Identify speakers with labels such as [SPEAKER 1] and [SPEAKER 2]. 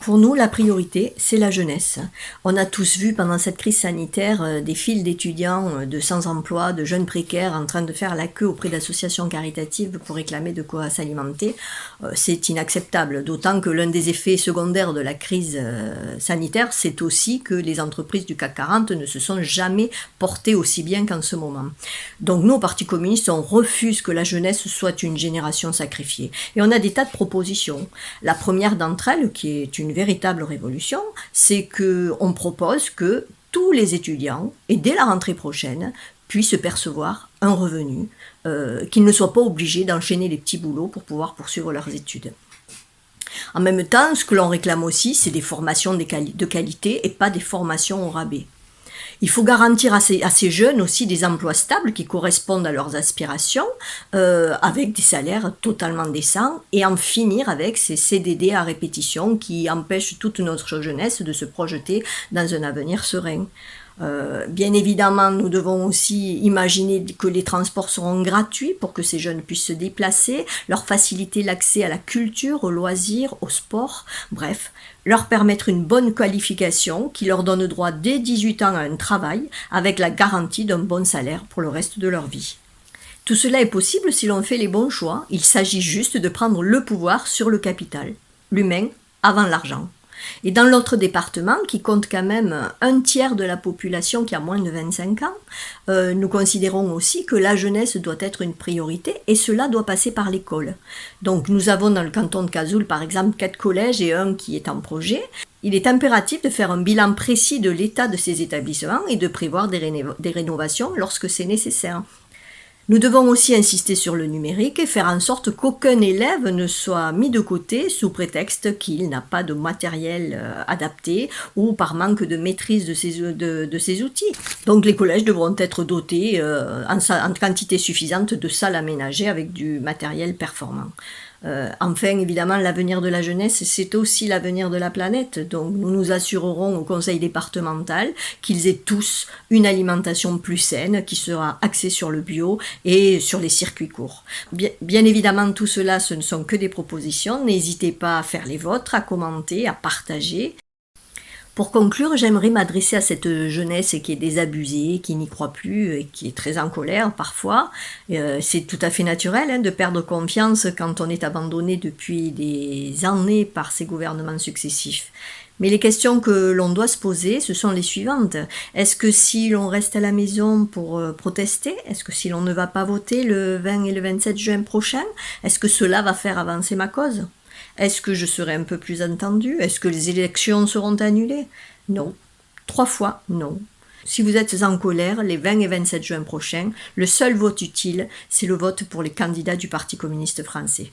[SPEAKER 1] Pour nous, la priorité, c'est la jeunesse. On a tous vu pendant cette crise sanitaire des files d'étudiants de sans emploi, de jeunes précaires en train de faire la queue auprès d'associations caritatives pour réclamer de quoi s'alimenter. C'est inacceptable, d'autant que l'un des effets secondaires de la crise sanitaire, c'est aussi que les entreprises du CAC 40 ne se sont jamais portées aussi bien qu'en ce moment. Donc nous, au Parti communiste, on refuse que la jeunesse soit une génération sacrifiée. Et on a des tas de propositions. La première d'entre elles, qui est une véritable révolution, c'est qu'on propose que tous les étudiants, et dès la rentrée prochaine, puissent percevoir un revenu, qu'ils ne soient pas obligés d'enchaîner les petits boulots pour pouvoir poursuivre leurs études. En même temps, ce que l'on réclame aussi, c'est des formations de qualité et pas des formations au rabais. Il faut garantir à ces jeunes aussi des emplois stables qui correspondent à leurs aspirations, avec des salaires totalement décents, et en finir avec ces CDD à répétition qui empêchent toute notre jeunesse de se projeter dans un avenir serein. Bien évidemment, nous devons aussi imaginer que les transports seront gratuits pour que ces jeunes puissent se déplacer, leur faciliter l'accès à la culture, aux loisirs, au sport, bref, leur permettre une bonne qualification qui leur donne droit dès 18 ans à un travail avec la garantie d'un bon salaire pour le reste de leur vie. Tout cela est possible si l'on fait les bons choix, il s'agit juste de prendre le pouvoir sur le capital, l'humain avant l'argent. Et dans l'autre département, qui compte quand même un tiers de la population qui a moins de 25 ans, nous considérons aussi que la jeunesse doit être une priorité et cela doit passer par l'école. Donc nous avons dans le canton de Cazoul par exemple 4 collèges et un qui est en projet. Il est impératif de faire un bilan précis de l'état de ces établissements et de prévoir des rénovations lorsque c'est nécessaire. Nous devons aussi insister sur le numérique et faire en sorte qu'aucun élève ne soit mis de côté sous prétexte qu'il n'a pas de matériel adapté ou par manque de maîtrise de ces outils. Donc les collèges devront être dotés en quantité suffisante de salles aménagées avec du matériel performant. Enfin, évidemment, l'avenir de la jeunesse, c'est aussi l'avenir de la planète. Donc, nous nous assurerons au conseil départemental qu'ils aient tous une alimentation plus saine, qui sera axée sur le bio et sur les circuits courts. Bien évidemment, tout cela, ce ne sont que des propositions. N'hésitez pas à faire les vôtres, à commenter, à partager. Pour conclure, j'aimerais m'adresser à cette jeunesse qui est désabusée, qui n'y croit plus et qui est très en colère parfois. C'est tout à fait naturel de perdre confiance quand on est abandonné depuis des années par ces gouvernements successifs. Mais les questions que l'on doit se poser, ce sont les suivantes. Est-ce que si l'on reste à la maison pour protester, est-ce que si l'on ne va pas voter le 20 et le 27 juin prochain, est-ce que cela va faire avancer ma cause ? Est-ce que je serai un peu plus entendue ? Est-ce que les élections seront annulées ? Non. 3 fois, non. Si vous êtes en colère, les 20 et 27 juin prochains, le seul vote utile, c'est le vote pour les candidats du Parti communiste français.